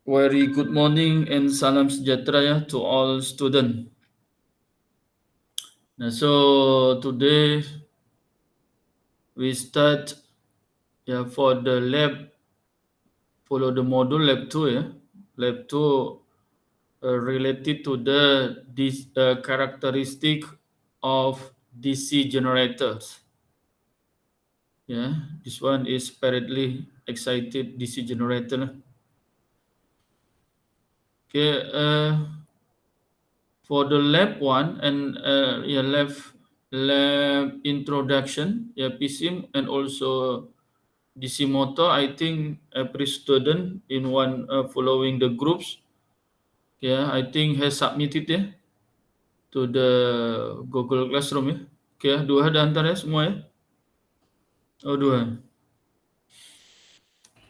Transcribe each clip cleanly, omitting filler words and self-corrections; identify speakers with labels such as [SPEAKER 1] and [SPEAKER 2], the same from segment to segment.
[SPEAKER 1] Very good morning and salam sejahtera ya to all student. Nah, so today we start for the lab, follow the module lab 2 ya. Lab 2 related to this characteristic of DC generators. This one is apparently excited DC generator. Okay, for the lab 1 and lab introduction, PSIM and also DC motor, I think every student in one following the groups, I think has submitted to the Google Classroom dua ada antara semua ya? Oh dua.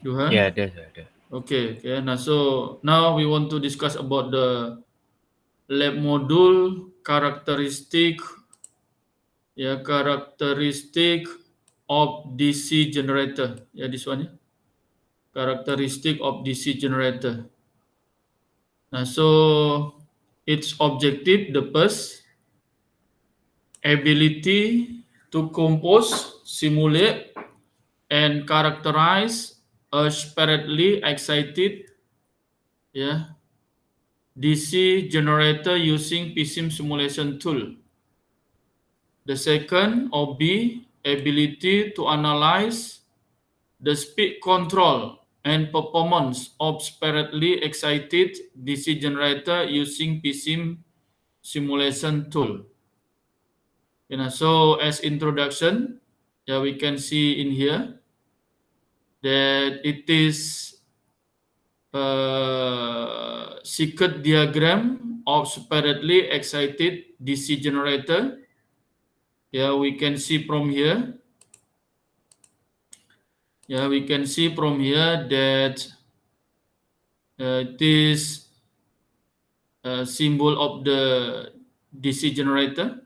[SPEAKER 2] Ya, ada.
[SPEAKER 1] Okay. Nah, so now we want to discuss about the lab module characteristic of DC generator. This one characteristic of DC generator. Nah, so its objective, the first, ability to compose, simulate, and characterize a separately excited DC generator using PSIM simulation tool. The second, OB, ability to analyze the speed control and performance of separately excited DC generator using PSIM simulation tool. So as introduction, we can see in here that it is a circuit diagram of separately excited DC generator. We can see from here. We can see from here that this symbol of the DC generator,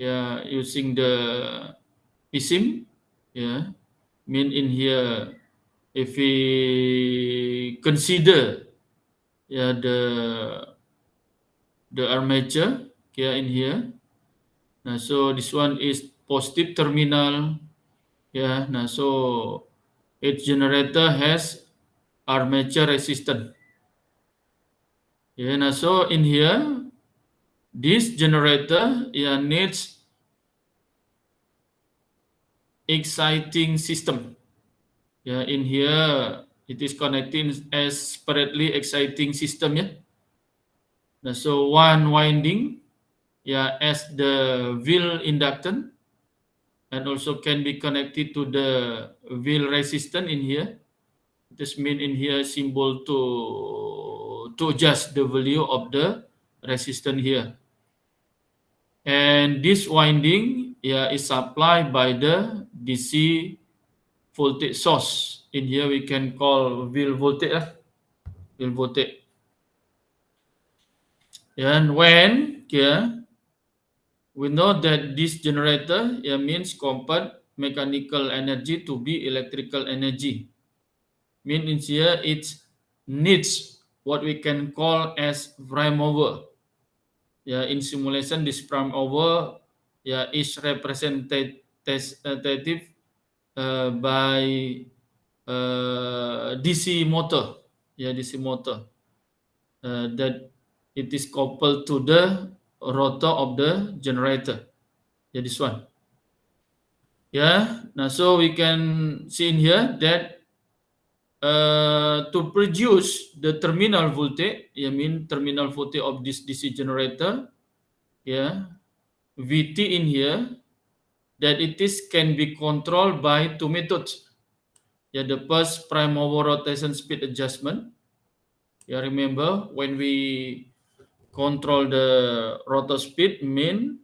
[SPEAKER 1] using the PSIM, mean in here, if we consider the armature in here. Now, so this one is positive terminal. Now, so its generator has armature resistance. Now, so in here, this generator needs exciting system. In here, it is connecting as separately exciting system. Now, so one winding as the wheel inductance, and also can be connected to the wheel resistance in here. This mean in here symbol to adjust the value of the resistance here. And this winding is supplied by the DC voltage source. In here we can call wheel voltage. And when we know that this generator means convert mechanical energy to be electrical energy. Mean in here it needs what we can call as prime mover. In simulation, this prime mover is represented by DC motor. DC motor that it is coupled to the rotor of the generator. This one. Now so we can see in here that to produce the terminal voltage, mean terminal voltage of this DC generator, VT in here, that it is can be controlled by two methods. The first, prime mover rotation speed adjustment. Remember when we control the rotor speed, mean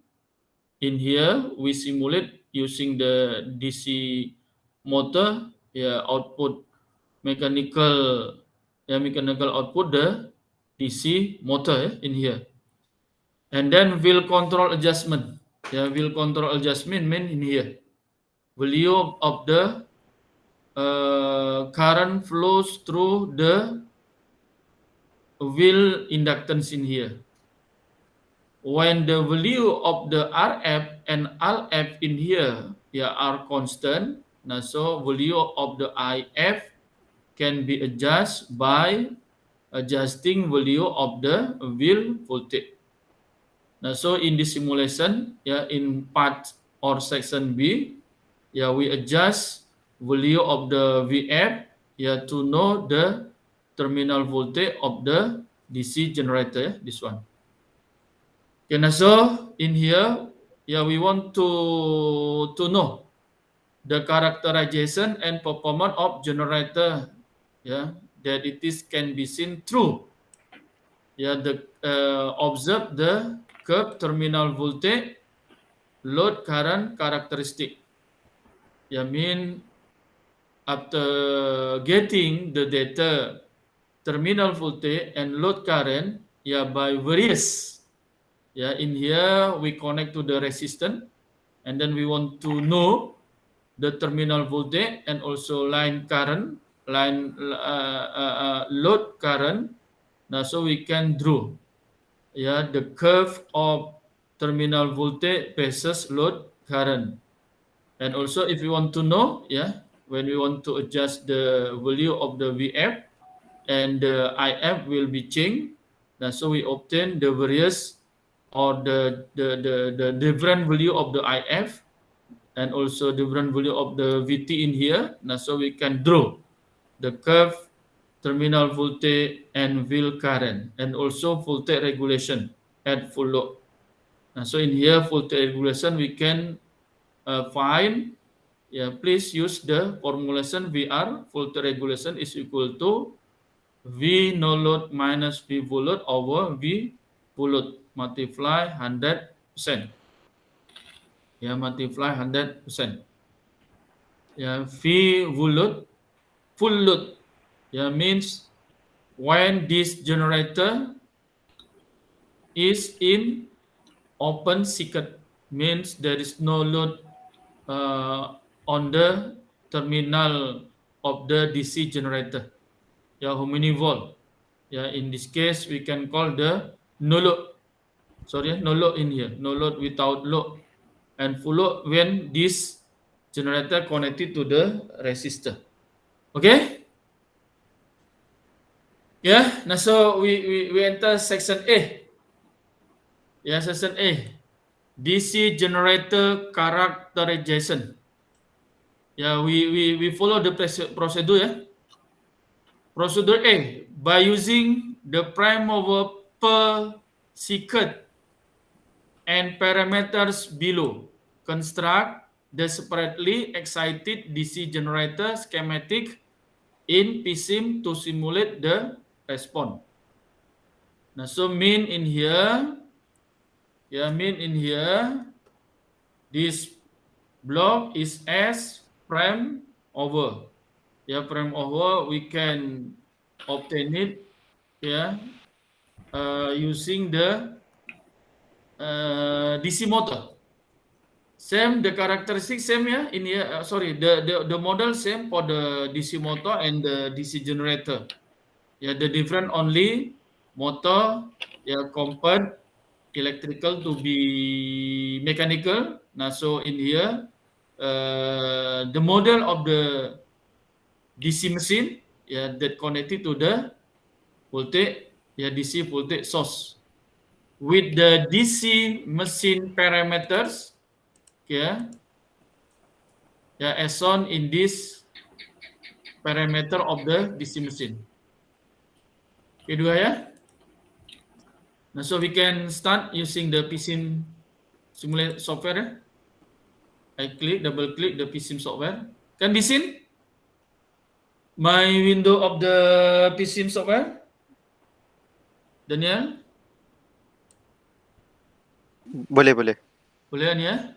[SPEAKER 1] in here we simulate using the DC motor, output mechanical output the DC motor in here. And then wheel control adjustment. Wheel control adjustment mean in here. Value of the current flows through the will inductance in here. When the value of the RF and RF in here are constant, now so value of the IF can be adjusted by adjusting value of the wheel voltage. Now so in this simulation, in part or section B, we adjust value of the VF to know the terminal voltage of the DC generator, this one. Okay, now so in here, we want to know the characterization and performance of generator, that it is can be seen through, observe the curve terminal voltage, load current characteristic. Mean after getting the data terminal voltage and load current, by various. In here we connect to the resistance, and then we want to know the terminal voltage and also line current, load current. Now so we can draw the curve of terminal voltage versus load current. And also if we want to know, when we want to adjust the value of the VF and the IF will be changed. Now so we obtain the various or the different value of the IF and also different value of the VT in here. Now so we can draw the curve terminal voltage and wheel current and also voltage regulation at full load. Now so in here voltage regulation we can find, please use the formulation VR, voltage regulation is equal to V no load minus V full load over V full load multiply 100%. Multiply 100%. V full load, means when this generator is in open circuit, means there is no load on the terminal of the DC generator. How many volt? In this case we can call the no load. Sorry, no load in here. No load without load. And full load when this generator connected to the resistor. Okay? Now so we enter section A. Section A. DC generator characterization. We follow the procedure. Procedure A, by using the prime mover per circuit and parameters below, construct the separately excited DC generator schematic in PSIM to simulate the response. Now, so mean in here, this block is as prime over. Prime over, we can obtain it, using the DC motor. Same, the characteristic same in here. The model same for the DC motor and the DC generator. The different only motor, convert electrical to be mechanical. Now, so in here, the model of the DC machine, that connected to the voltage, DC voltage source. With the DC machine parameters, as shown in this parameter of the DC machine. Kedua Now, so we can start using the PSIM simulate software. I double click the PSIM software. Can be seen my window of the PSIM software? Daniel?
[SPEAKER 2] Boleh.
[SPEAKER 1] Boleh ya?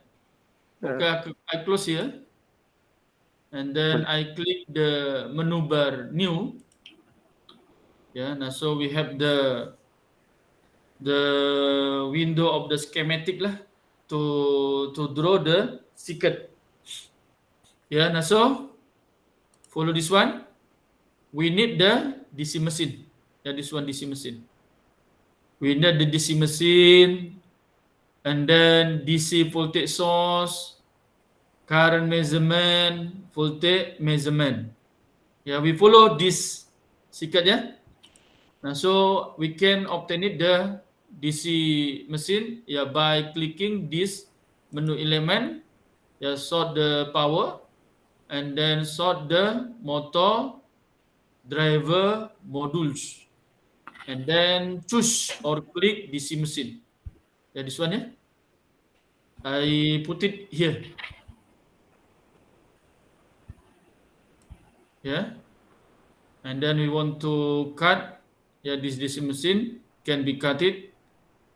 [SPEAKER 1] Okay, I close here. And then I click the menu bar new. Now so we have the window of the schematic lah to draw the circuit. Now so follow this one. We need the DC machine. Yeah, this one DC machine. We need the DC machine, and then DC voltage source, current measurement, voltage measurement. Yeah, we follow this secret, yeah. Now, so we can obtain it the DC machine, yeah, by clicking this menu element, yeah, sort the power, and then sort the motor driver modules, and then choose or click DC machine. Yeah, this one, yeah. I put it here. Yeah, and then we want to cut. Yeah, this DC machine can be cut it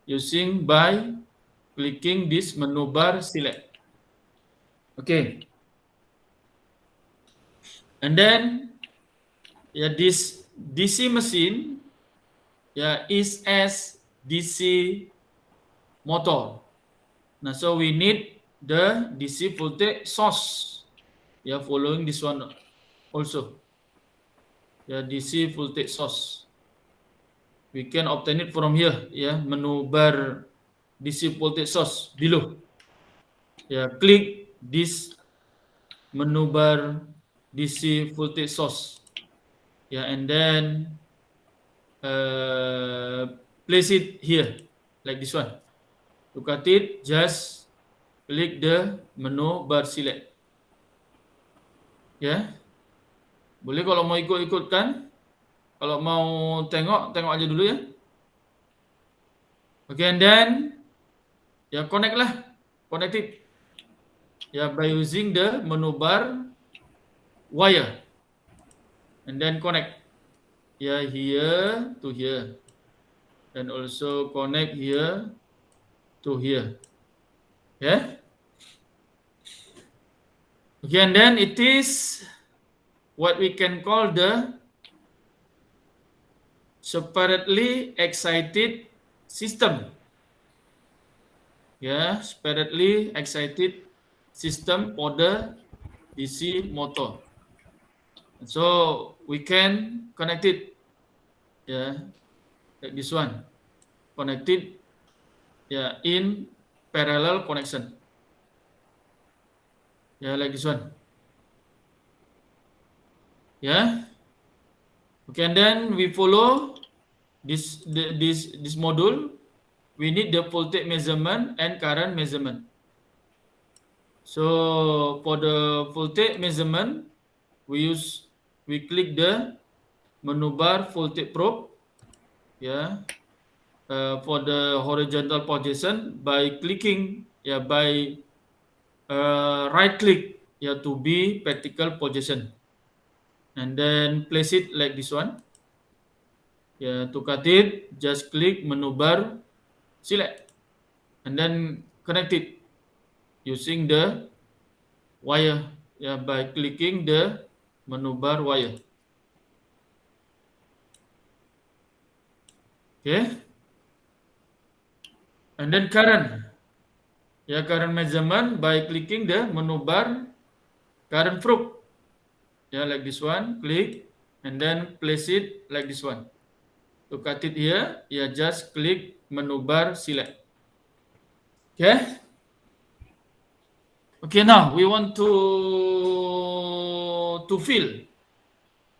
[SPEAKER 1] using by clicking this menu bar select. Okay, and then yeah, this DC machine, yeah, is as DC motor. Now, so we need the DC voltage source. Yeah, following this one also. Yeah, DC voltage source. We can obtain it from here. Yeah, menu bar DC voltage source below. Yeah, click this menu bar DC voltage source. Yeah, and then place it here like this one. To cut it, just click the menu bar select. Ya, boleh kalau mau ikut-ikutkan. Kalau mau tengok aja dulu ya. Okay, and then ya connect it. Ya, by using the menu bar wire, and then connect. Ya, here to here, and also connect here to here. Yeah. Okay, and then it is what we can call the separately excited system. Yeah, separately excited system for the DC motor. So we can connect it, yeah, like this one, connected, yeah, in parallel connection, yeah, like this one, yeah. Okay, and then we follow this module. We need the voltage measurement and current measurement. So for the voltage measurement, we click the menu bar voltage probe, yeah. For the horizontal position by clicking, yeah, by right click, yeah, to be vertical position, and then place it like this one. Yeah, to cut it, just click menu bar select, and then connect it using the wire, yeah, by clicking the menu bar wire. Okay, and then current, yeah, current measurement by clicking the menu bar current probe, yeah, like this one, click, and then place it like this one. To cut it here, yeah, just click menu bar select. Okay. Okay, now we want to fill,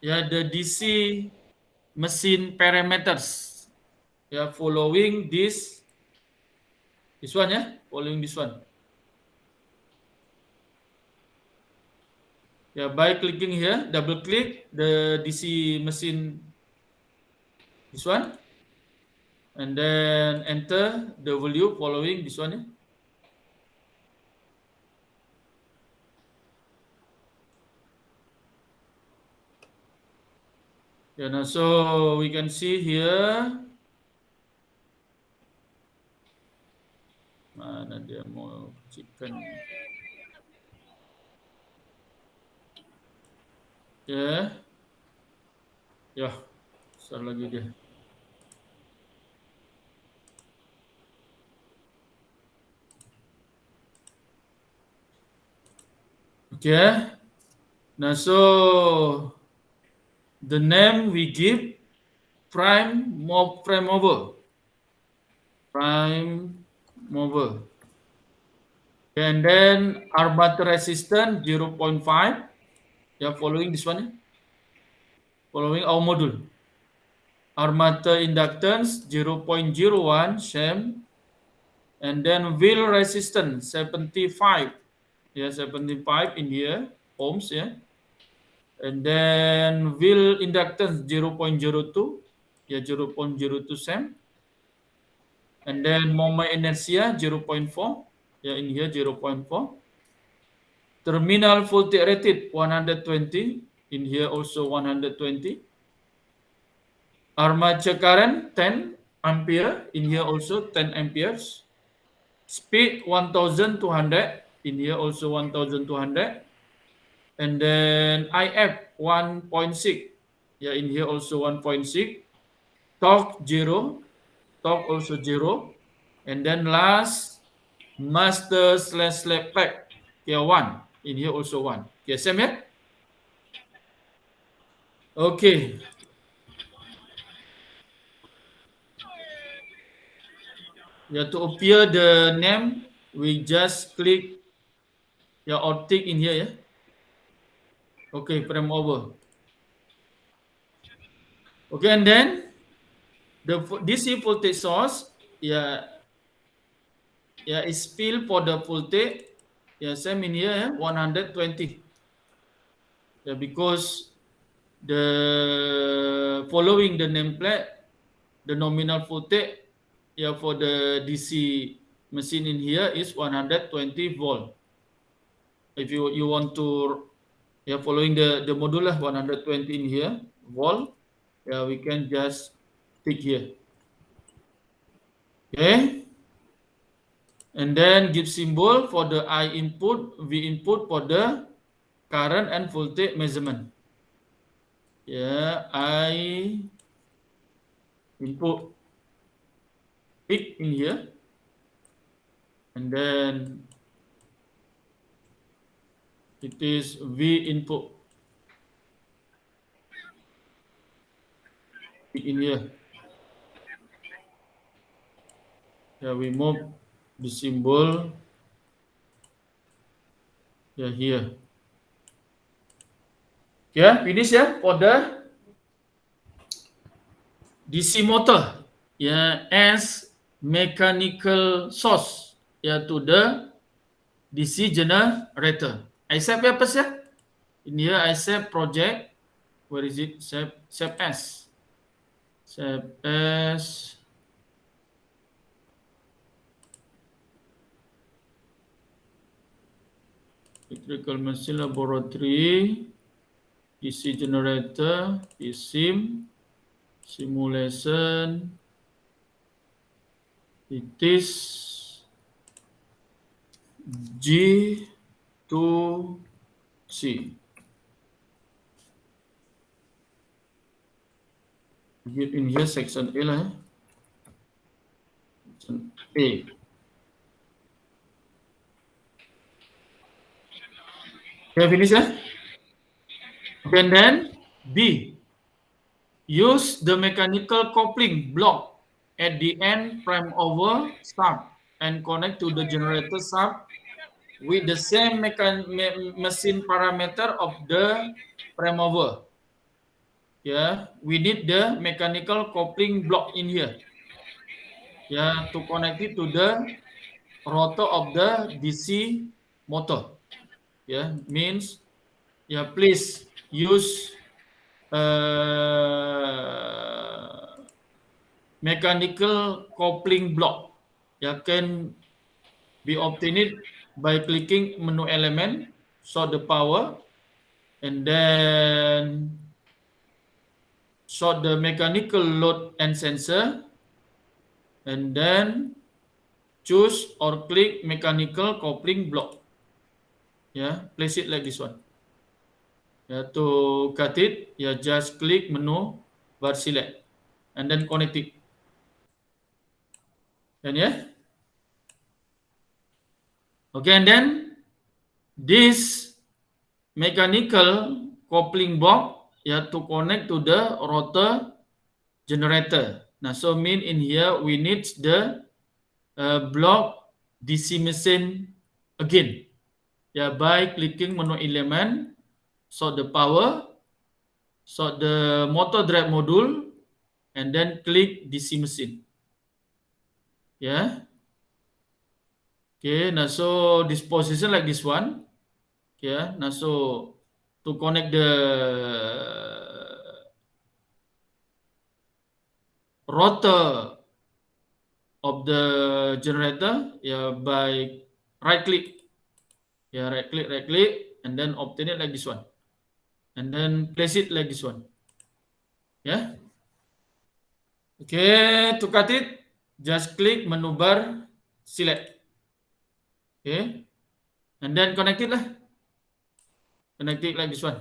[SPEAKER 1] yeah, the DC machine parameters, yeah, following this one, yeah, following this one. Yeah, by clicking here, double click the DC machine, this one, and then enter the value following this one, yeah. Yeah, now so we can see here. Mana dia mau chicken? Ya, ya, besar lagi dia. Okay. Now so the name we give, prime mover. And then armature resistance 0.5. Yeah, following this one. Following our module. Armature inductance 0.01, same. And then wheel resistance 75. Yeah, 75 in here, ohms, yeah. And then wheel inductance 0.02. Yeah, 0.02 same. And then moment inertia 0.4. Yeah, in here 0.4. Terminal voltage rated 120. In here also 120. Armature current 10 ampere. In here also 10 amperes. Speed 1200. In here also 1200. And then IF 1.6. Yeah, in here also 1.6. Torque 0. Torque also 0. And then last, master/slave plate. Yeah, 1. In here also 1. Okay, same yeah? Okay. Yeah, to appear the name, we just click or tick in here, yeah? Okay, frame over. Okay, and then the DC voltage source, yeah, is filled for the voltage, yeah, same in here, yeah, 120. Yeah, because the following the nameplate, the nominal voltage, yeah, for the DC machine in here is 120 volt. If you want to, yeah, following the module 120 in here volt, yeah, we can just tick here. Okay. And then give symbol for the I input, V input for the current and voltage measurement. Yeah, I input it in here. And then it is V input in here. Yeah, we move the symbol here. Yeah, finish for the DC motor. Yeah, as mechanical source to the DC generator. I save apa sih? In here I save project. Where is it? Save as. Save as. Electrical machine laboratory. DC generator. eSIM. Simulation. It is G2C. In here section A lah. Section A. Okay, finish And then B. Use the mechanical coupling block at the end prime over shaft and connect to the generator shaft with the same machine parameter of the prime over. Yeah, we need the mechanical coupling block in here. Yeah, to connect it to the rotor of the DC motor. Yeah, means please use mechanical coupling block. Can be obtained by clicking menu element, sort the power, and then sort the mechanical load and sensor, and then choose or click mechanical coupling block. Place it like this one. To cut it, just click menu bar select and then connect it. And okay, and then this mechanical coupling block to connect to the rotor generator. Now, so mean in here we need the block DC machine again. Yeah, by clicking menu element, sort the power, sort the motor drive module, and then click DC machine. Yeah. Okay, now so this position like this one. Yeah, now so to connect the rotor of the generator, yeah, by right click. Yeah, right click, and then obtain it like this one. And then place it like this one. Yeah. Okay, to cut it, just click menu bar, select. Okay. And then connect it lah. Connect it like this one.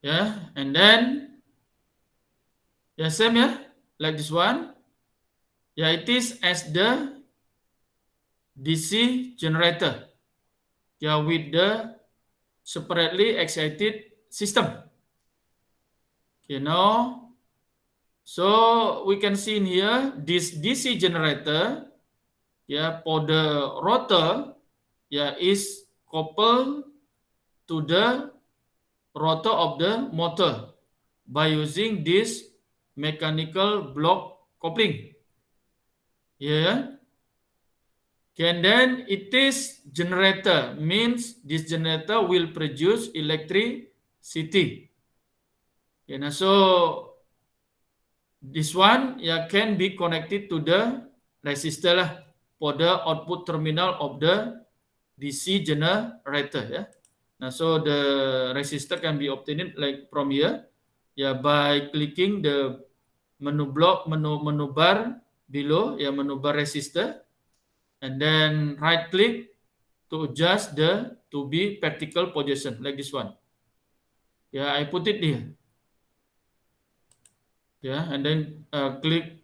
[SPEAKER 1] Yeah, and then yeah, same yeah, like this one. Yeah, it is as the DC generator. Yeah, with the separately excited system. Okay, now, so we can see in here this DC generator, yeah, for the rotor, yeah, is coupled to the rotor of the motor by using this mechanical block coupling. Yeah. Okay, and then it is generator, means this generator will produce electricity. Okay, now so this one can be connected to the resistor lah for the output terminal of the DC generator. Yeah. Now so the resistor can be obtained like from here, by clicking the menu bar below, menu bar resistor, and then right click to adjust the to be vertical position like this one. Yeah, I put it here. Yeah, and then click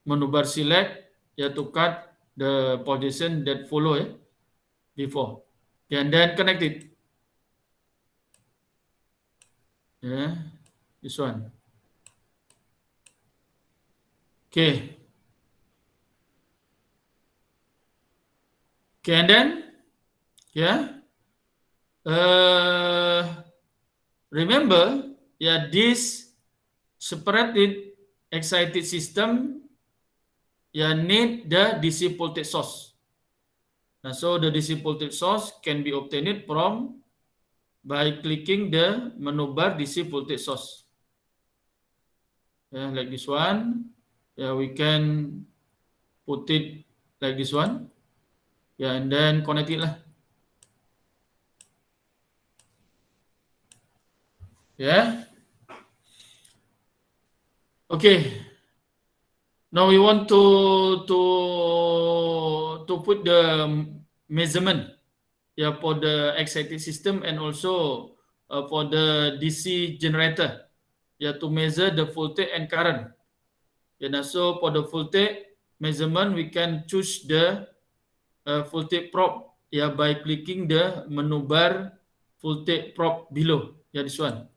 [SPEAKER 1] menu bar select, to cut the position that follow before. Yeah, and then connect it. Yeah, this one. Okay. Okay, and then remember, this separated excited system need the DC voltage source. Now, so the DC voltage source can be obtained from by clicking the menu bar DC voltage source. Yeah, like this one. Yeah, we can put it like this one. Yeah, and then connect it lah. Yeah. Okay. Now we want to put the measurement for the excited system and also for the DC generator to measure the voltage and current. Now so for the voltage measurement we can choose the voltage probe by clicking the menu bar voltage probe below. This one.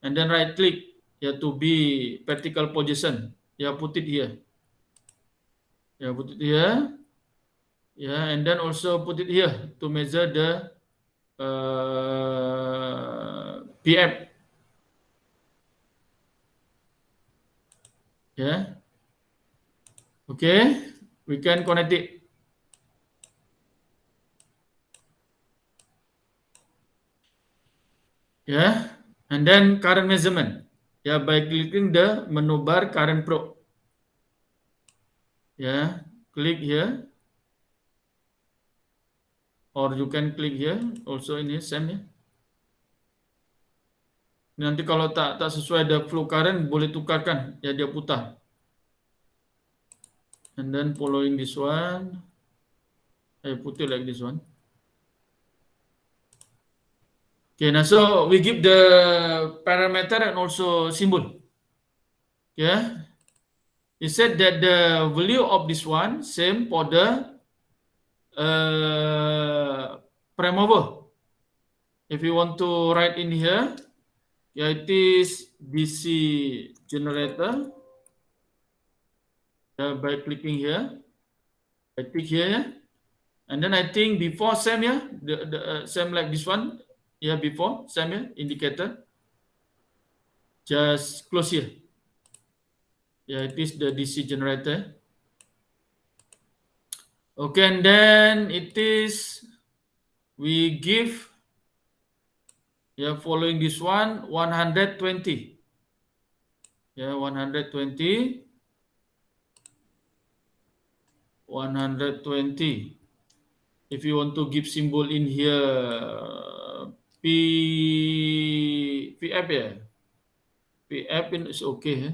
[SPEAKER 1] And then right click to be vertical position. Put it here. Put it here. And then also put it here to measure the PM. Okay, we can connect it. And then current measurement. By clicking the menu bar current probe. Click here. Or you can click here also ini same Nanti kalau tak sesuai the flow current boleh tukarkan dia putar. And then following this one, I put it like this one. Okay, now so we give the parameter and also symbol. It said that the value of this one same for the prime mover. If you want to write in here, Yeah, it is DC generator. By clicking here, I click here, yeah? And then I think before same, yeah, the same like this one, yeah, before same, yeah, indicator. Just close here. Yeah, it is the DC generator. Okay, and then it is we give, yeah, following this one 120. Yeah, 120. 120. If you want to give symbol in here, PF, yeah, PF is okay. Eh?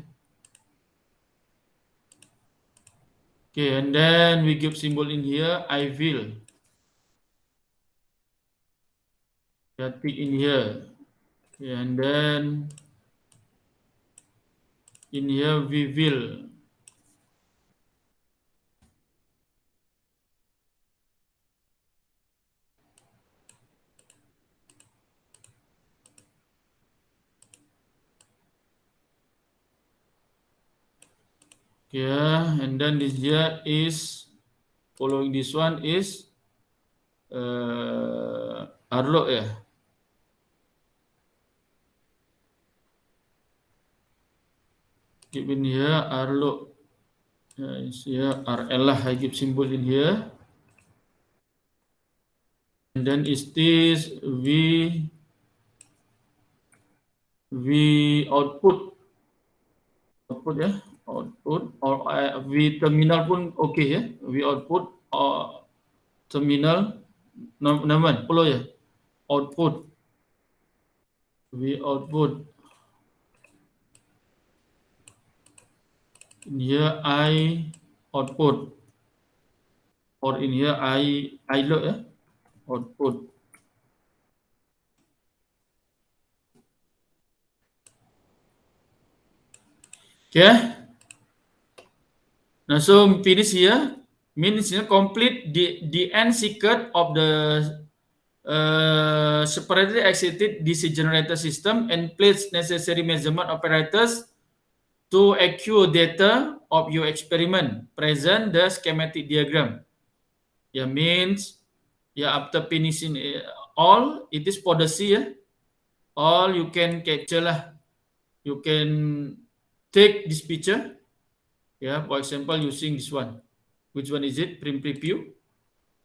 [SPEAKER 1] Okay, and then we give symbol in here, I will. Yeah, tick in here. Okay, and then in here we will. Yeah, and then this here is following this one is Arlo, yeah. Keep in here Arlo. Is here RL lah. I give symbol in here. And then is this V output ya, output or V terminal pun okay ya, V output or terminal nama perlu ya, output V output. In here I output or in here I load ya, output. Okay. Now so finish here means here complete the end circuit of the separately excited DC generator system and place necessary measurement operators to accrue data of your experiment. Present the schematic diagram. Yeah, means after finishing all, it is for the C. All you can capture lah. You can take this picture. Yeah, for example, using this one. Which one is it? Print preview.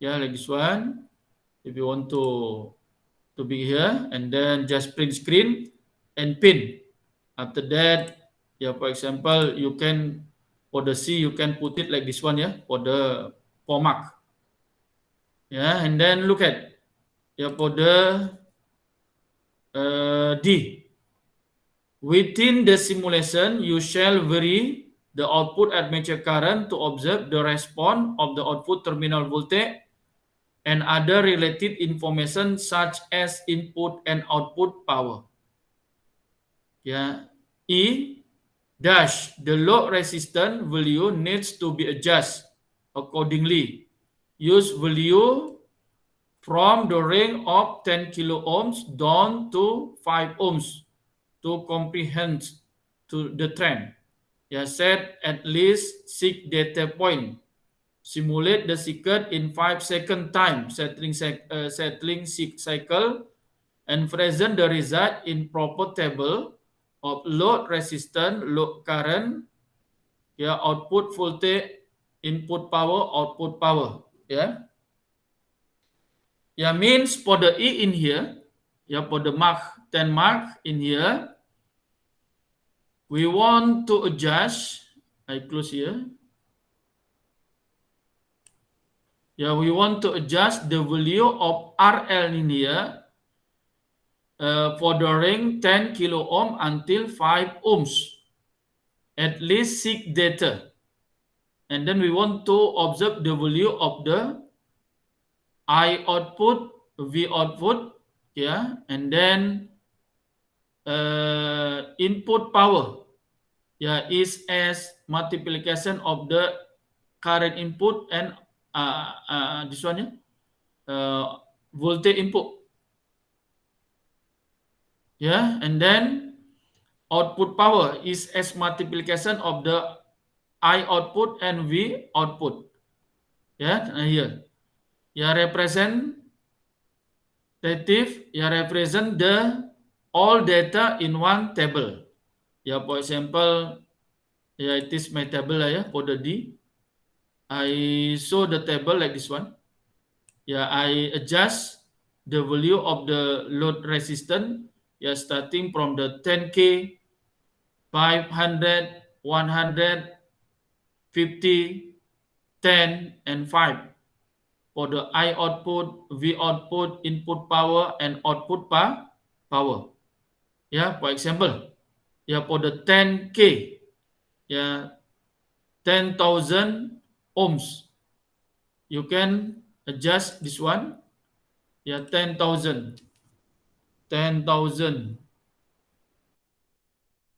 [SPEAKER 1] Yeah, like this one. If you want to be here, and then just print screen and pin. After that, for example, you can for the C you can put it like this one, for the mark. And then look at for the D. Within the simulation, you shall vary the output armature current to observe the response of the output terminal voltage and other related information such as input and output power. E dash, the load resistance value needs to be adjusted accordingly. Use value from the range of 10 kilo ohms down to 5 ohms to comprehend to the trend. Set at least 6 data point. Simulate the circuit in 5-second time settling cycle and present the result in proper table of load resistance, load current, output voltage, input power, output power. Means for the E in here, for the mark 10 mark in here, we want to adjust. I close here. We want to adjust the value of RL in here for the range 10 kilo ohm until 5 ohms. At least 6 data. And then we want to observe the value of the I output, V output, and then input power, is as multiplication of the current input and this one, voltage input. And then output power is as multiplication of the I output and V output. Yeah, here. Yeah, representative. Yeah, represent the all data in one table. Yeah, for example, yeah, it is my table yeah, for the D. I show the table like this one. Yeah, I adjust the value of the load resistance. Yeah, starting from the 10K, 500, 100, 50, 10, and 5 for the I output, V output, input power, and output power. Yeah, for example, yeah, for the 10K, yeah, 10,000 ohms. You can adjust this one. Yeah, 10,000. 10,000.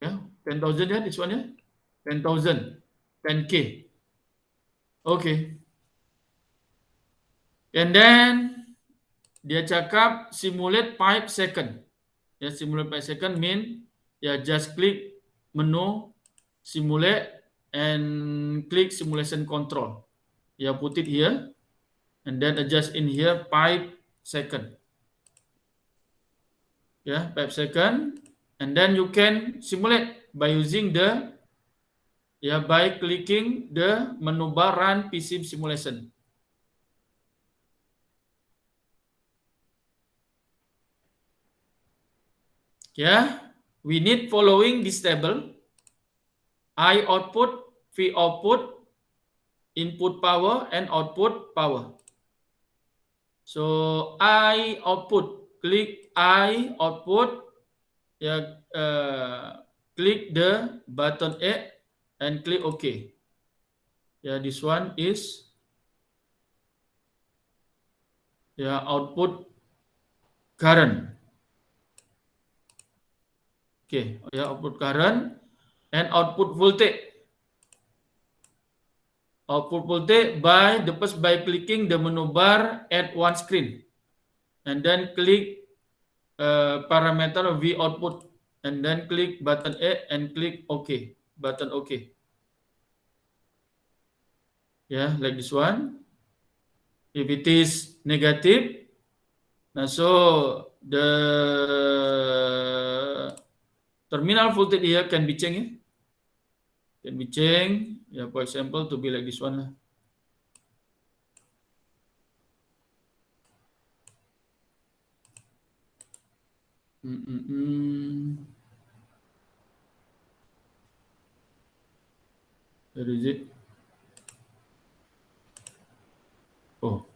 [SPEAKER 1] Yeah, 10,000 yeah, this one yeah. 10,000. 10K. Okay. And then dia cakap simulate 5 second. Ya, simulate 5 second mean ya just click menu simulate and click simulation control. Ya, put it here and then adjust in here 5 second. Ya, 5 second and then you can simulate by using the by clicking the menu bar run PC simulation. Yeah, we need following this table. I output, V output, input power, and output power. So I output, click I output, click the button A and click OK. Yeah, this one is output current. Okay, output current and output voltage. Output voltage by clicking the menu bar at one screen and then click parameter V output and then click button A and click OK, button OK. Yeah, like this one. If it is negative, so the terminal voltage here can be changed. Can be changed. Yeah, for example, to be like this one. Where is it? Oh.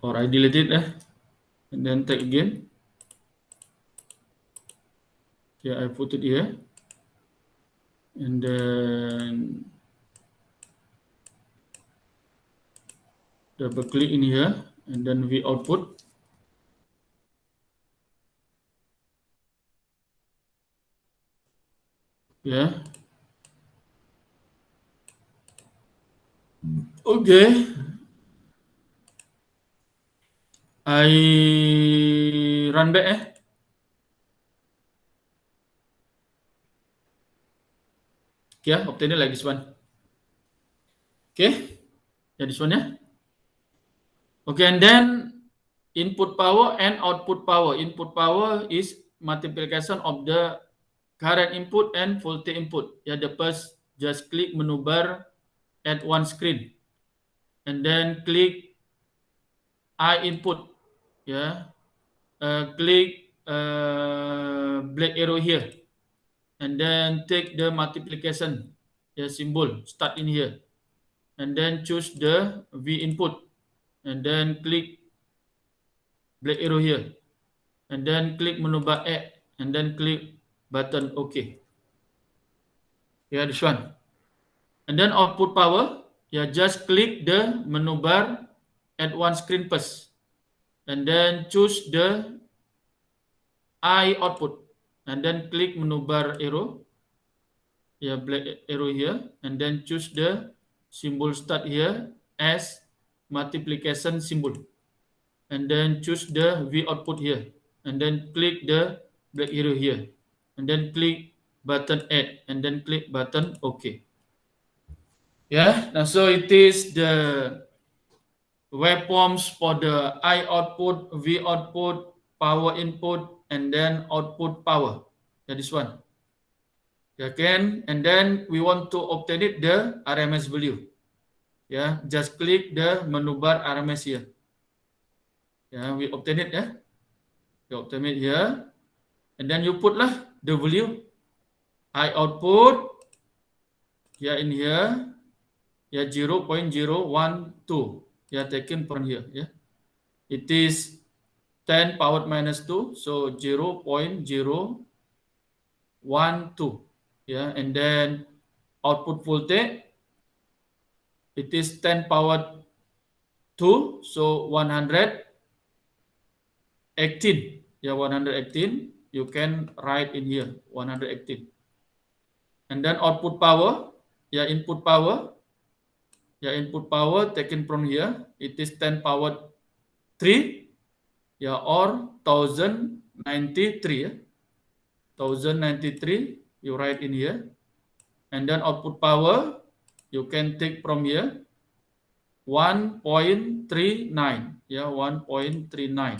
[SPEAKER 1] Or I delete it and then take again. Yeah, I put it here. And then double click in here and then V output. Yeah. Okay. I run back Okay, obtain it like this one. Okay. Yeah, this one Okay, and then input power and output power. Input power is multiplication of the current input and voltage input. Yeah, the first just click menu bar at one screen and then click I input. Yeah, click black arrow here and then take the multiplication symbol start in here and then choose the V input and then click black arrow here and then click menu bar A and then click button OK. Yeah, this one. And then output power, just click the menu bar at one screen first and then choose the I output and then click menu bar arrow black arrow here, and then choose the symbol start here as multiplication symbol, and then choose the V output here, and then click the black arrow here, and then click button add, and then click button OK. Now so it is the waveforms for the I output, V output, power input, and then output power. This one. Again, and then we want to obtain it the RMS value. Just click the menu bar RMS here. We obtain it. You obtain it here, and then you put lah the value I output in here 0.012 taken from here. It is 10 power minus 2, so 0.012. And then output voltage, it is 10 power 2, so 118. 118. You can write in here 118. And then output power, input power. Input power taken from here, it is 10 power 3, or 1093. 1093, you write in here. And then output power, you can take from here 1.39. 1.39.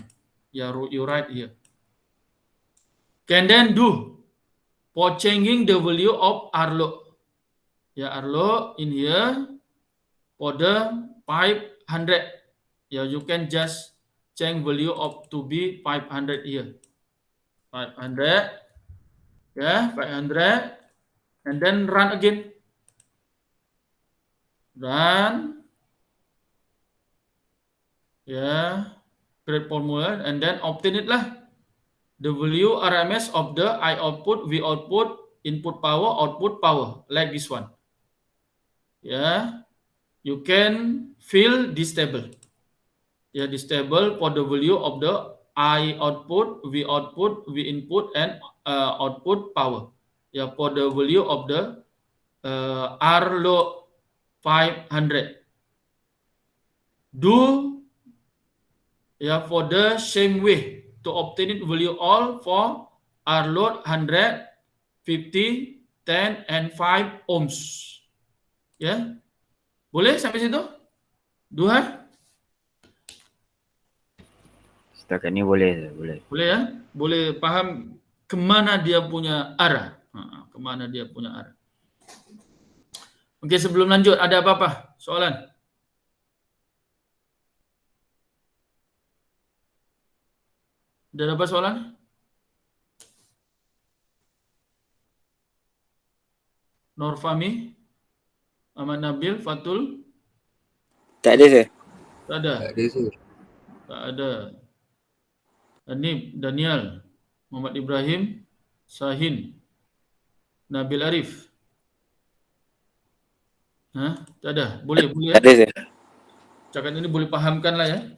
[SPEAKER 1] You write here. Can then do for changing the value of R-load. R-load in here for the 500. You can just change value of to be 500 here. 500. 500. And then run again. Run. Create formula, and then obtain it lah. The value RMS of the I output, V output, input power, output power, like this one. You can fill this table. This table for the value of the I output, V input, and output power. For the value of the R-load 500. Do for the same way to obtain it value all for R-load 100, 50, 10, and 5 ohms. Boleh sampai situ? Dua?
[SPEAKER 2] Setakat ni boleh.
[SPEAKER 1] Boleh Boleh paham kemana dia punya arah. Okey, sebelum lanjut, ada apa-apa soalan? Ada apa soalan? Norfami, Ahmad Nabil, Fatul?
[SPEAKER 3] Tak ada, Sir.
[SPEAKER 1] Tak ada? Tak ada. Hanif, Daniel, Muhammad Ibrahim, Sahin, Nabil Arif. Tak ada? Boleh
[SPEAKER 3] Tak ada, Sir.
[SPEAKER 1] Cakap ini boleh pahamkan lah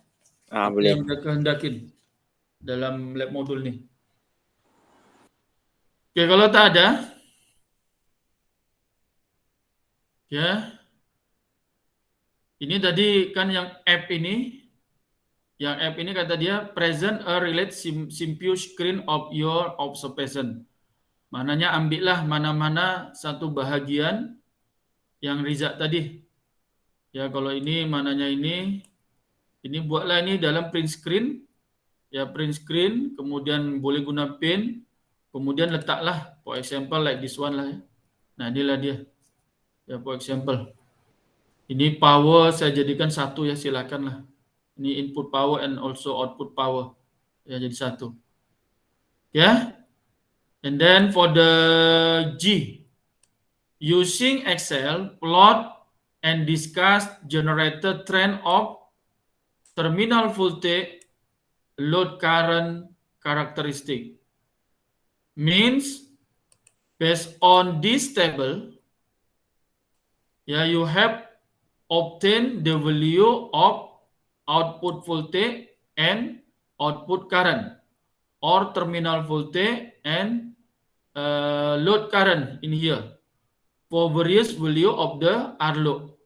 [SPEAKER 3] Boleh.
[SPEAKER 1] yang mereka hendakin dalam lab modul ni. Okey, kalau tak ada, ini tadi kan yang app ini kata dia present a relate CPU screen of your observation. Maknanya ambillah mana-mana satu bahagian yang Rizak tadi. Kalau ini mananya ini buatlah ini dalam print screen. Print screen, kemudian boleh guna pen, kemudian letaklah, for example like this one lah. Nah, inilah dia. For example. Ini power saya jadikan satu silakanlah. Ini input power and also output power. Jadi satu. And then for the G, using Excel, plot and discuss generated trend of terminal voltage, load current characteristic. Means based on this table, you have obtained the value of output voltage and output current, or terminal voltage and load current in here. for various value of the R load.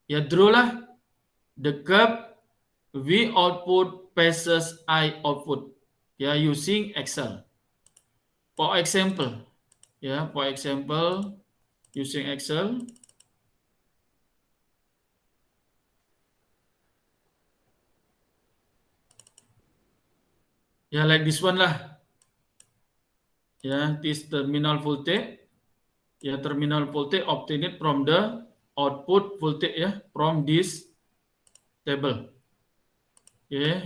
[SPEAKER 1] Ya, draw lah the curve V output versus I output. Ya, using Excel. For example, using Excel. Ya, like this one lah. Ya, this terminal voltage. Ya, terminal voltage obtained from the output voltage ya, from this table. Okay.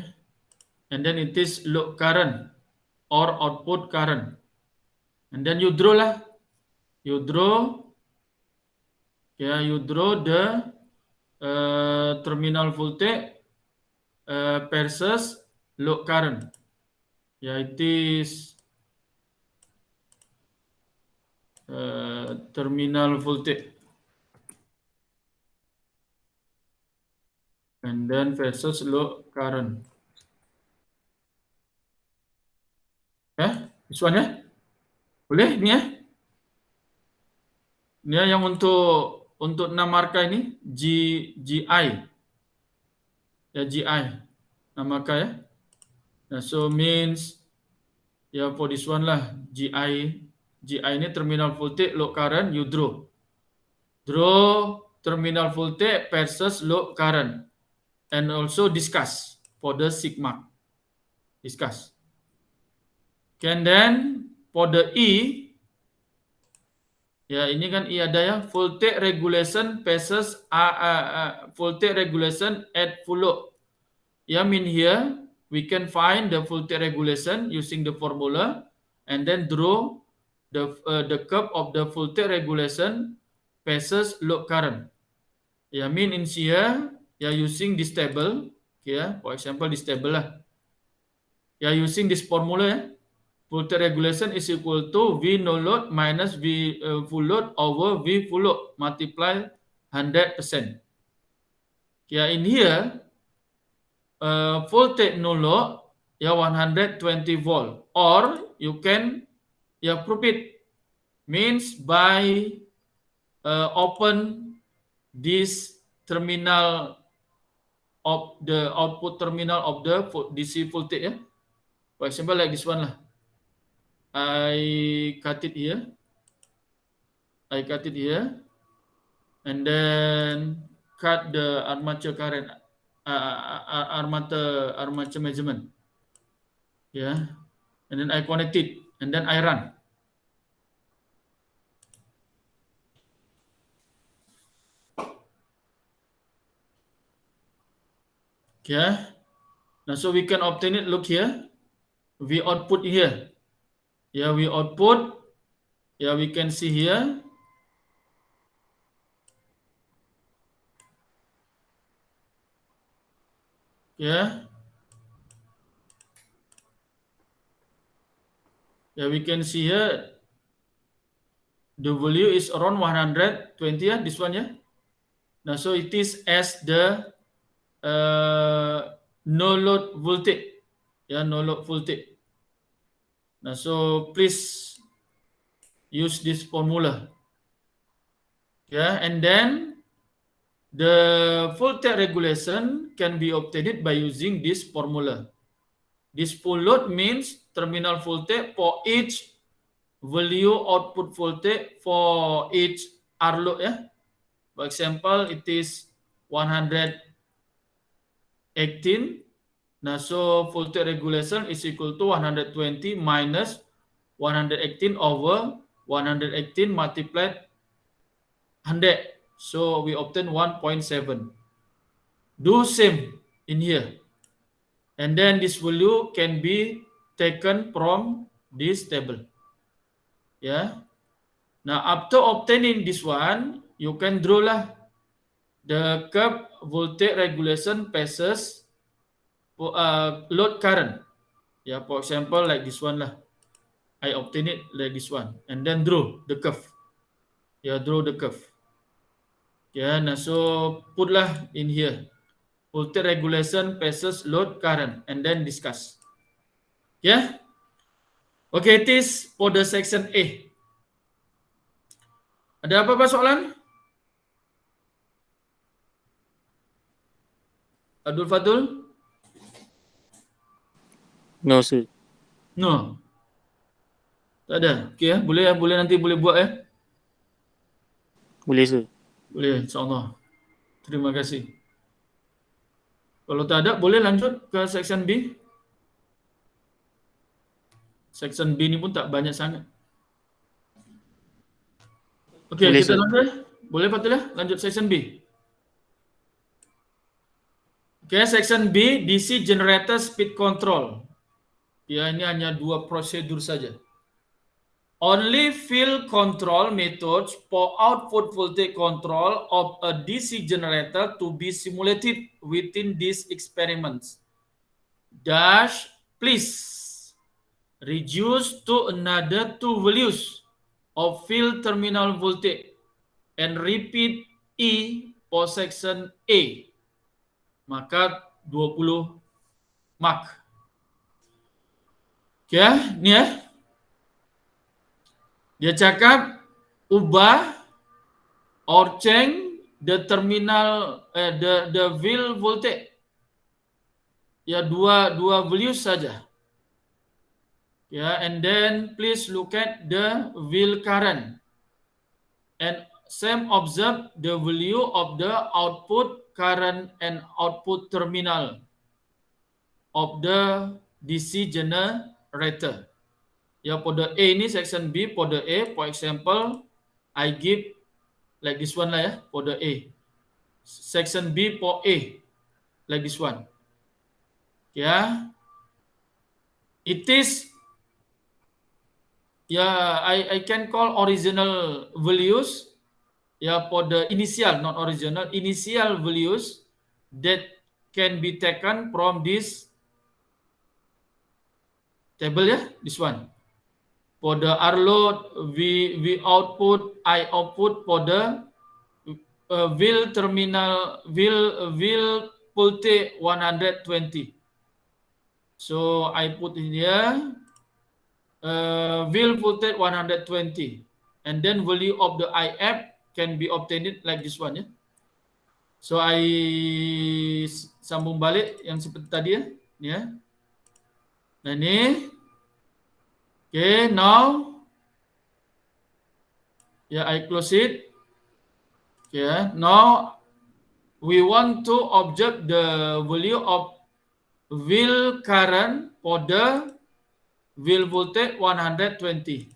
[SPEAKER 1] And then it is load current or output current. And then you draw lah. You draw the terminal voltage versus load current. Ya, it is terminal voltage. And then versus load current. This one ya? Boleh ini ya? Ini yang untuk 6 marka ini GI. Ya, GI. 6 marka ya. Nah, so means ya for this one lah GI ini terminal voltage load current, you draw terminal voltage versus load current and also discuss for the sigma. Discuss. And then for the E, ya ini kan I ada ya, voltage regulation versus voltage regulation at full load. Ya, mean here we can find the voltage regulation using the formula and then draw the curve of the voltage regulation versus load current. Ya, mean in here ya using this table. Ya, for example this table lah. Ya, using this formula ya. Voltage regulation is equal to V no load minus V full load over V full load multiply 100%. Ya, in here voltage no load ya 120 volt, or you can prove it, means by open this terminal of the output terminal of the DC voltage ya. For example like this one lah. I cut it here, and then cut the armature current, armature measurement, and then I connect it, and then I run. Now so we can obtain it. Look here, we output here. We output. We can see here. We can see here the value is around 120 ya, this one ya. Now so it is as the no load voltage. No load voltage. Now so please use this formula. And then the voltage regulation can be obtained by using this formula. This full load means terminal voltage for each value output voltage for each R load ya. For example, it is 118. Now so voltage regulation is equal to 120 minus 118 over 118 multiplied 100. So we obtain 1.7. Do same in here. And then this value can be taken from this table. Now after obtaining this one, you can draw lah the curve voltage regulation versus load current. For example like this one lah. I obtain it like this one, and then draw the curve. Draw the curve. Nah so put lah in here voltage regulation versus load current, and then discuss. Okay, it is for the section A. Ada apa soalan? Abdul Fadul?
[SPEAKER 4] No, sir.
[SPEAKER 1] No. Tak ada. Okey ya, boleh nanti boleh buat ya.
[SPEAKER 4] Boleh, sir.
[SPEAKER 1] Boleh, insyaAllah. Terima kasih. Kalau tak ada, boleh lanjut ke section B. Section B ni pun tak banyak sangat. Okey,
[SPEAKER 4] Boleh,
[SPEAKER 1] kita
[SPEAKER 4] sir.
[SPEAKER 1] lanjut. Boleh Fatul ya? Lanjut section B. Okey, section B, DC generator speed control. Ya, ini hanya 2 prosedur saja. Only field control methods for output voltage control of a DC generator to be simulated within these experiments. Dash, please reduce to another 2 values of field terminal voltage and repeat E for section A. Maka 20 mark. Oke, ni ya. Dia cakap ubah or change the terminal the wheel voltage. Ya, dua values saja. Ya, and then please look at the wheel current. And same observe the value of the output current and output terminal of the DC generator. Ya, pada A ni section B, pada A, for example, I give like this one lah ya, pada A. Section B for A, like this one. Ya, it is, ya, I can call original values, ya, for the initial, not original, initial values that can be taken from this table ya, this one. For the R load, V output, I output for the wheel terminal, wheel voltage 120. So I put in here wheel voltage 120, and then value of the IF can be obtained like this one ya. So I sambung balik yang seperti tadi ya, ni ya. Nah ni. Okay, now, yeah, I close it. Okay, now we want to observe the value of wheel current for the wheel voltage 120.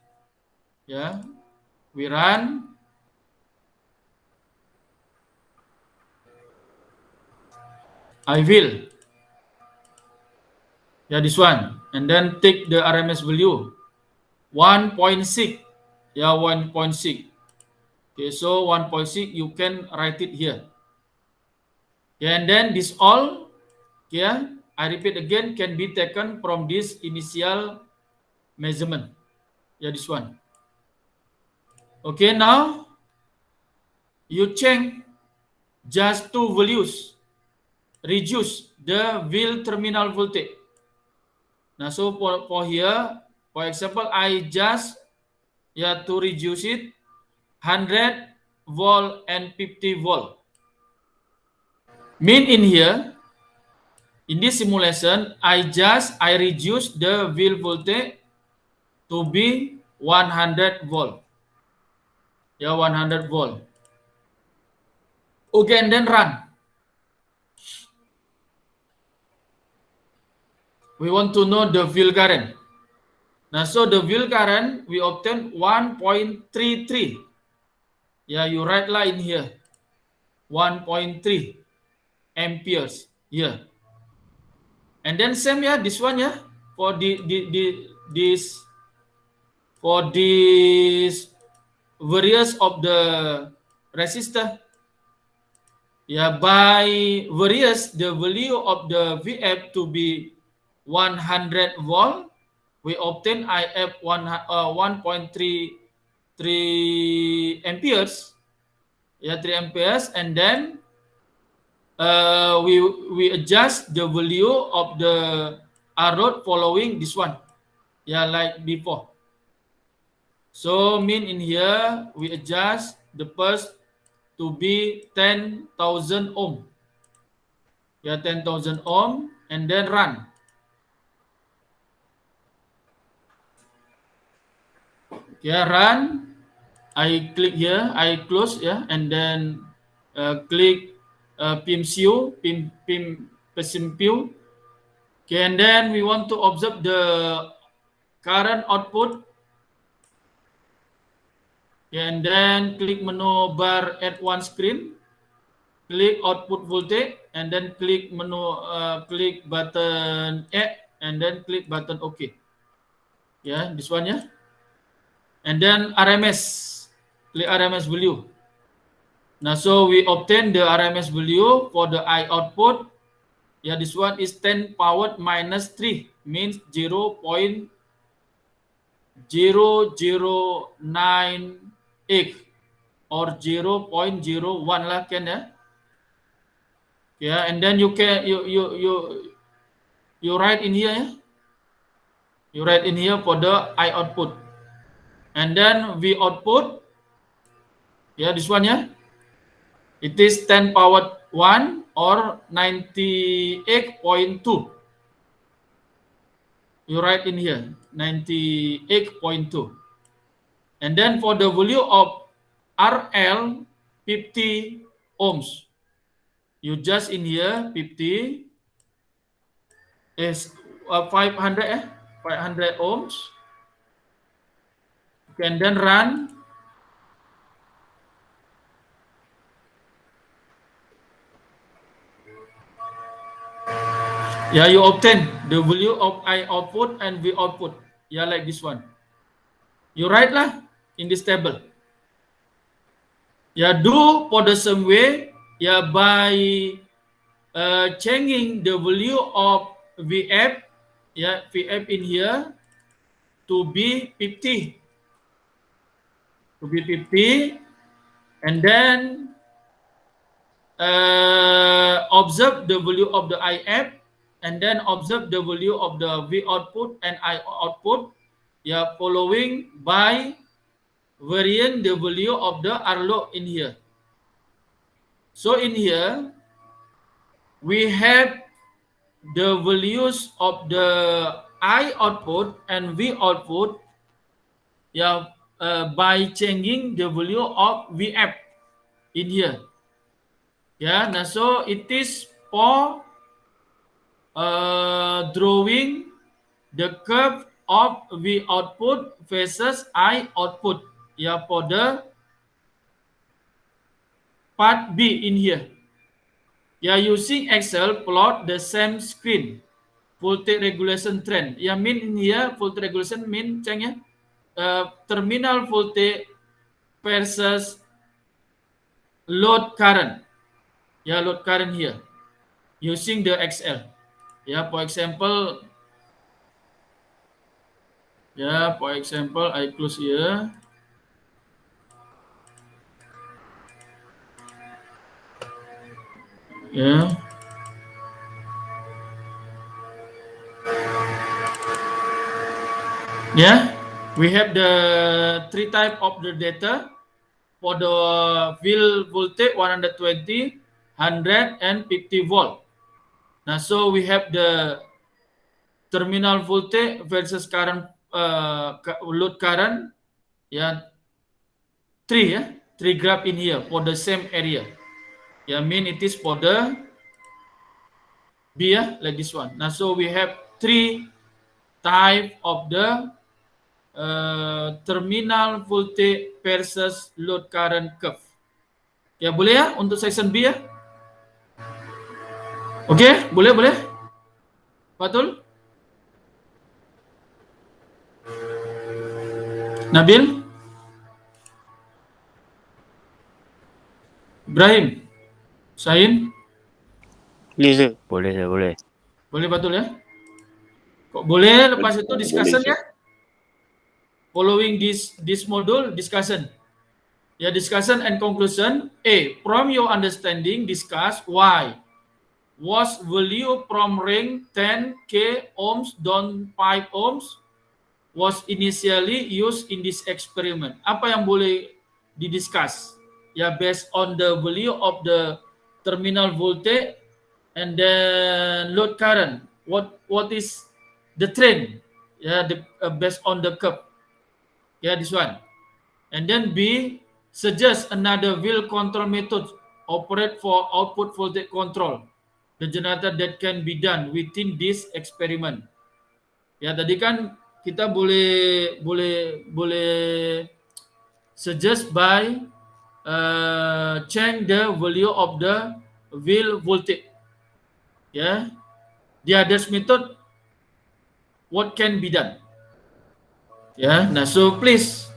[SPEAKER 1] Yeah, we run. I will. Yeah, this one. And then take the RMS value. 1.6. Yeah, 1.6. Okay, so 1.6 you can write it here. Okay, and then this all, yeah, I repeat again, can be taken from this initial measurement. Yeah, this one. Okay, now you change just 2 values. Reduce the wheel terminal voltage. Now, so for here, for example, I just to reduce it 100 volt and 50 volt. Mean in here, in this simulation, I reduce the wheel voltage to be 100 volt. Yeah, 100 volt. Okay, and then run. We want to know the wheel current. Now, so the wheel current, we obtain 1.33. Yeah, you write lah in here. 1.3 amperes here. And then same ya, this one ya, for this various of the resistor. Yeah, by various, the value of the VF to be 100 volt, we obtain IF 1.33 amperes. Yeah, 3 amperes, and then we adjust the value of the R load following this one. Yeah, like before. So mean in here we adjust the pulse to be 10,000 ohm. Yeah, 10,000 ohm, and then run. Yeah, run. I click here, I close, yeah, and then click PIMCU, PIMCU. Okay, and then we want to observe the current output. Yeah, and then click menu bar at one screen, click output voltage, and then click menu, click button A, and then click button OK. Yeah, this one, yeah. And then RMS, click RMS value. Now, so we obtain the RMS value for the I output. Yeah, this one is 10 power minus 3, means 0.0098 or 0.01 lah, can ya? Yeah, and then you can you write in here, yeah? You write in here for the I output, and then V output. Yeah, this one, yeah. It is 10 power 1 or 98.2. You write in here 98.2. And then for the value of RL 50 ohms. You just in here 50 is 500 500 ohms. You can then run. Yeah, you obtain the value of I output and V output. Yeah, like this one. You write lah in this table. Yeah, do for the same way. Yeah, by changing the value of VF. Yeah, VF in here to be 50. To be 50, and then observe the value of the IF, and then observe the value of the V output and I output. Yeah, following by varying the value of the R low in here. So in here we have the values of the I output and V output. Yeah, by changing the value of VF in here. Yeah, now so it is for drawing the curve of V output versus I output. Yeah, for the part B in here. Yeah, using Excel, plot the same screen voltage regulation trend. Yeah, mean in here voltage regulation mean change ya, terminal voltage versus load current. Yeah, load current here using the Excel. Yeah, for example, I close here. Yeah. Yeah, we have the three type of the data. For the field voltage 120, 100, and 50 volt. Now, so we have the terminal voltage versus current, load current. Yeah, three graph in here for the same area. Yeah, mean it is for the B, like this one. Now, so we have three type of the terminal voltage versus load current curve. Ya, boleh ya untuk section B ya? Oke, boleh. Fatul? Nabil? Ibrahim? Sain?
[SPEAKER 3] Yes, sir.
[SPEAKER 2] Boleh, boleh.
[SPEAKER 1] Boleh Fatul ya? Kok boleh, lepas itu discussion ya? Following this module, discussion. Ya, discussion and conclusion. A. From your understanding, discuss why was value from range 10k ohms down 5 ohms was initially used in this experiment. Apa yang boleh didiscuss? Ya, based on the value of the terminal voltage and then load current. What is the trend? Yeah, based on the curve. Yeah, this one. And then B, suggest another wheel control method operate for output voltage control the generator that can be done within this experiment. Ya, tadi kan kita boleh suggest by change the value of the wheel voltage. Ya, the others method what can be done. Ya, nah so please,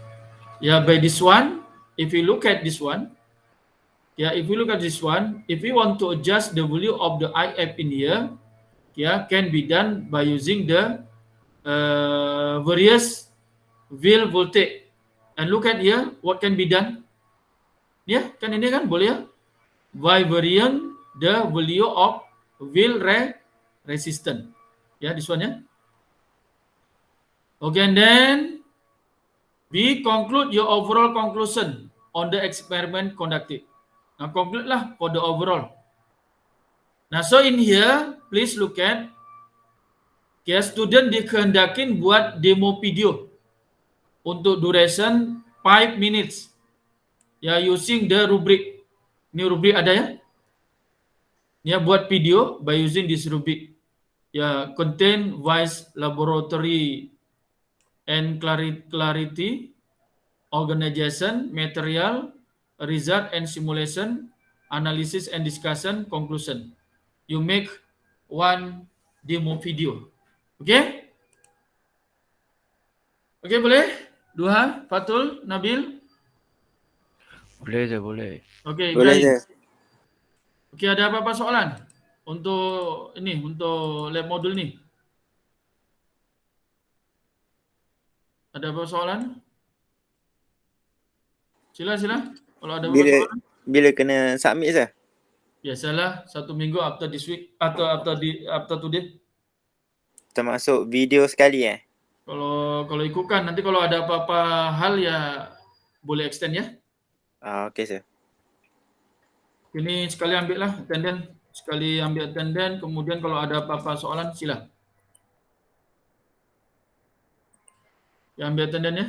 [SPEAKER 1] ya by this one, if you look at this one, yeah, if we look at this one, if we want to adjust the value of the IF in here, yeah, can be done by using the various wheel voltage. And look at here, what can be done? Ya, kan ini kan boleh ya? By varying the value of wheel resistance. Ya, this one ya. Okay, and then B, conclude your overall conclusion on the experiment conducted. Now conclude lah for the overall. Nah, so in here, please look at, ya, student dikehendakin buat demo video untuk duration 5 minutes. Ya, using the rubric. Ini rubric ada ya? Ya, buat video by using this rubric. Ya, contain wise laboratory and clarity, organization, material, result and simulation, analysis and discussion, conclusion. You make one demo video. Okay? Okay, boleh? Duha, Fatul, Nabil?
[SPEAKER 2] Boleh je, boleh.
[SPEAKER 1] Okay,
[SPEAKER 3] Boleh
[SPEAKER 1] Ibrahim.
[SPEAKER 3] je.
[SPEAKER 1] Okay, ada apa-apa soalan? Untuk ini, untuk lab modul ni? Ada apa soalan? Sila. Kalau ada apa soalan?
[SPEAKER 3] Bila kena submit sah?
[SPEAKER 1] Biasalah 1 minggu after this week atau after today.
[SPEAKER 3] Termasuk video sekali
[SPEAKER 1] Kalau ikutkan nanti kalau ada apa-apa hal ya boleh extend ya.
[SPEAKER 3] Okey sir.
[SPEAKER 1] Ini sekali ambil lah attendance, sekali ambil attendance, kemudian kalau ada apa-apa soalan sila. Ya ambil attendance ya.